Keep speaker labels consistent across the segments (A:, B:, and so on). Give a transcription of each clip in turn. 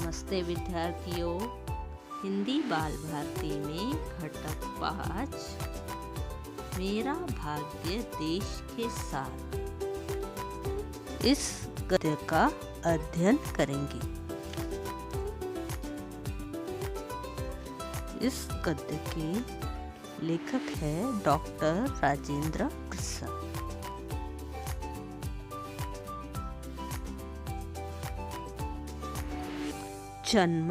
A: नमस्ते विद्यार्थियों। हिंदी बाल भारती में घटक 5 मेरा भाग्य देश के साथ, इस गद्य का अध्ययन करेंगे। इस गद्य के लेखक है डॉक्टर राजेंद्र प्रसाद। जन्म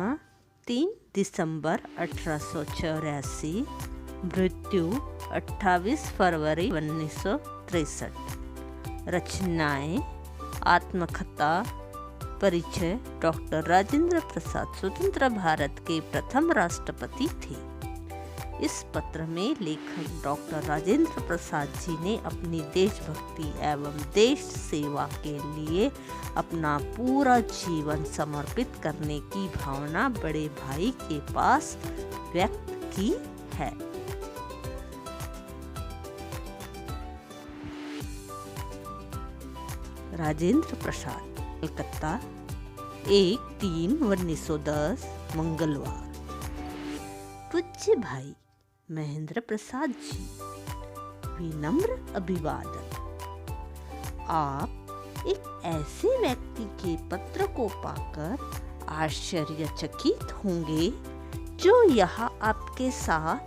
A: 3 दिसंबर 1884, मृत्यु 28 फरवरी 1963। रचनाएं आत्मकथा। परिचय। डॉक्टर राजेंद्र प्रसाद स्वतंत्र भारत के प्रथम राष्ट्रपति थे। इस पत्र में लेखक डॉक्टर राजेंद्र प्रसाद जी ने अपनी देशभक्ति एवं देश सेवा के लिए अपना पूरा जीवन समर्पित करने की भावना बड़े भाई के पास व्यक्त की है। राजेंद्र प्रसाद, कलकत्ता, 1/3/1910 मंगलवार। पूज्य भाई महेंद्र प्रसाद जी, विनम्र अभिवादन। आप एक ऐसे व्यक्ति के पत्र को पाकर आश्चर्यचकित होंगे जो यहाँ आपके साथ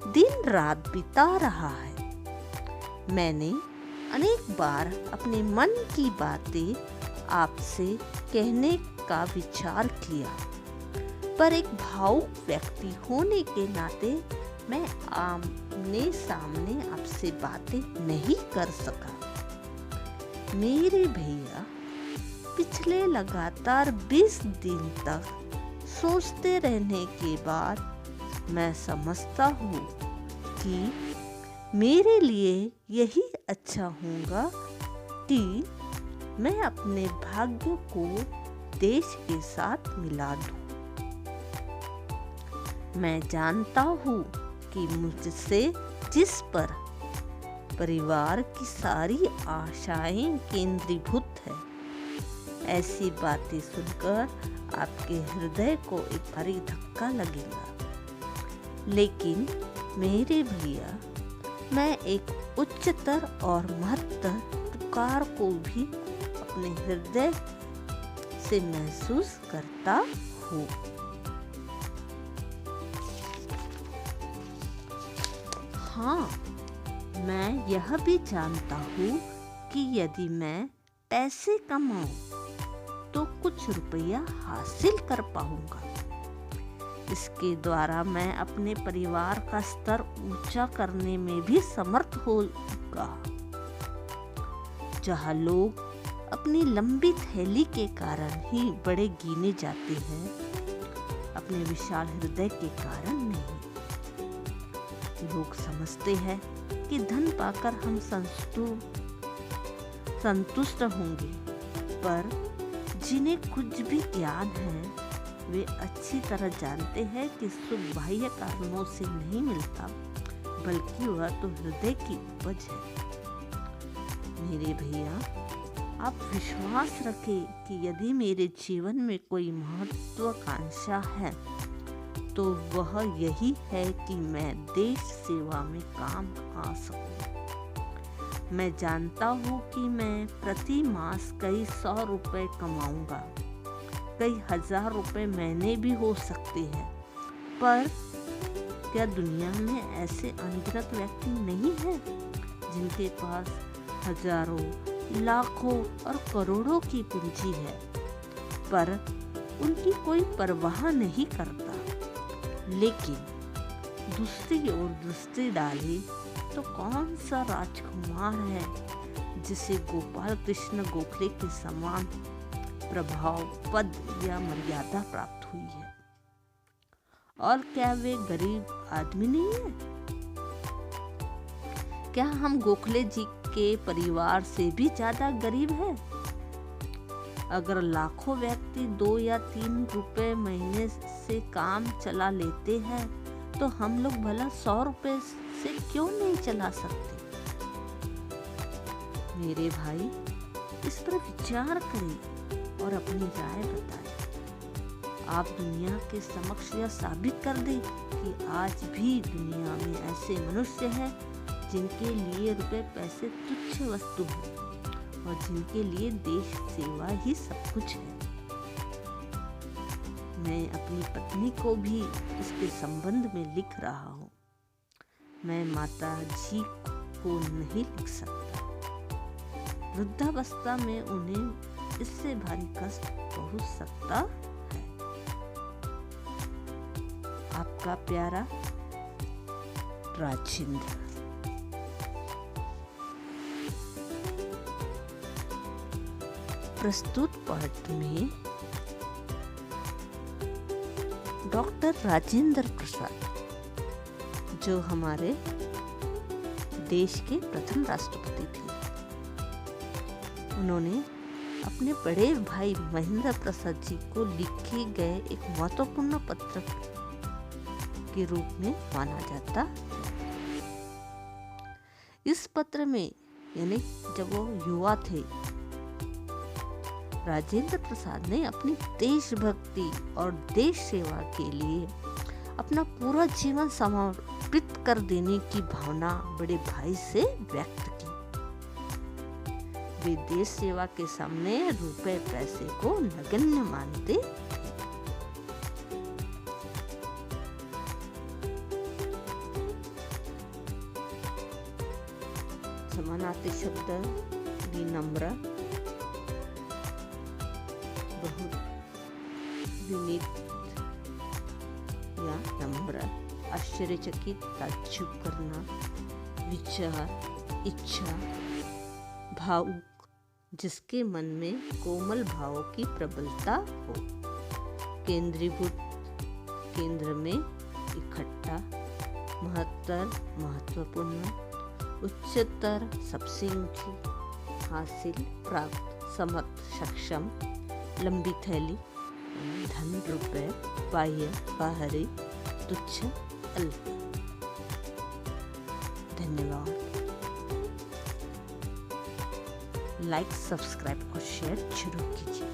A: दिन रात बिता रहा है। मैंने अनेक बार अपने मन की बातें आपसे कहने का विचार किया, पर एक भावुक व्यक्ति होने के नाते मैं आमने सामने आपसे बातें नहीं कर सका। मेरे भैया पिछले लगातार 20 दिन तक सोचते रहने के बाद मैं समझता हूँ कि मेरे लिए यही अच्छा होगा कि मैं अपने भाग्य को देश के साथ मिला दूँ। मैं जानता हूँ कि मुझसे जिस पर परिवार की सारी आशाएं केंद्रीभूत है, ऐसी बातें सुनकर आपके हृदय को एक भारी धक्का लगेगा। लेकिन मेरे भैया, मैं एक उच्चतर और महत्तर पुकार को भी अपने हृदय से महसूस करता हूँ। हाँ, मैं यह भी जानता हूँ कि यदि मैं पैसे कमाऊँ तो कुछ रुपया हासिल कर पाऊंगा। इसके द्वारा मैं अपने परिवार का स्तर ऊंचा करने में भी समर्थ होगा। जहाँ लोग अपनी लंबी थैली के कारण ही बड़े गिने जाते हैं, अपने विशाल हृदय के कारण नहीं। लोग समझते हैं कि धन पाकर हम संतुष्ट होंगे, पर जिन्हें कुछ भी ज्ञान है वे अच्छी तरह जानते हैं कि सुख बाह्य कारणों से नहीं मिलता, बल्कि वह तो हृदय की उपज है। मेरे भैया, आप विश्वास रखें कि यदि मेरे जीवन में कोई महत्वाकांक्षा है तो वह यही है कि मैं देश सेवा में काम आ सकूं। मैं जानता हूँ कि मैं प्रति मास कई 100 रुपए कमाऊंगा, कई हजार रुपए महीने भी हो सकते हैं, पर क्या दुनिया में ऐसे अनगिनत व्यक्ति नहीं हैं जिनके पास हजारों, लाखों और करोड़ों की पूंजी है, पर उनकी कोई परवाह नहीं करता। लेकिन दूसरी ओर दृष्टि डाले तो कौन सा राजकुमार है जिसे गोपाल कृष्ण गोखले के समान प्रभाव, पद या मर्यादा प्राप्त हुई है? और क्या वे गरीब आदमी नहीं है? क्या हम गोखले जी के परिवार से भी ज्यादा गरीब हैं? अगर लाखों व्यक्ति 2 या 3 रुपए महीने से काम चला लेते हैं, तो हम लोग भला 100 रुपए से क्यों नहीं चला सकते? मेरे भाई, इस पर विचार करें और अपनी राय बताएं। आप दुनिया के समक्ष यह साबित कर दें कि आज भी दुनिया में ऐसे मनुष्य हैं जिनके लिए रुपए पैसे तुच्छ वस्तु है और जिनके लिए देश सेवा ही सब कुछ है। मैं अपनी पत्नी को भी इसके संबंध में लिख रहा हूँ। मैं माता जी को नहीं लिख सकता। वृद्धावस्था में उन्हें इससे भारी कष्ट पहुंच सकता है। आपका प्यारा राजेंद्र। प्रस्तुत पाठ में डॉक्टर राजेंद्र प्रसाद, जो हमारे देश के प्रथम राष्ट्रपति थे, उन्होंने अपने बड़े भाई महेंद्र प्रसाद जी को लिखे गए एक महत्वपूर्ण पत्र के रूप में माना जाता है। इस पत्र में यानी जब वो युवा थे, राजेंद्र प्रसाद ने अपनी देशभक्ति और देश सेवा के लिए अपना पूरा जीवन समर्पित कर देने की भावना बड़े भाई से व्यक्त की। वे देश सेवा के सामने रुपए पैसे को नगण्य मानते। समानार्थी शब्द विनम्र, बहुत विनीत या नम्र, आश्चर्यचकित, ताज्जुब करना, विचार, इच्छा, भावुक, जिसके मन में कोमल भावों की प्रबलता हो, केंद्रीभूत, केंद्र में इकट्ठा, महत्तर, महत्वपूर्ण, उच्चतर, सबसे ऊंची, हासिल, प्राप्त, समर्थ, सक्षम, लंबी थैली, धन, रुपए, बाह्य, बाहरी, तुच्छ, अल्प। धन्यवाद। लाइक, सब्सक्राइब और शेयर जरूर कीजिए।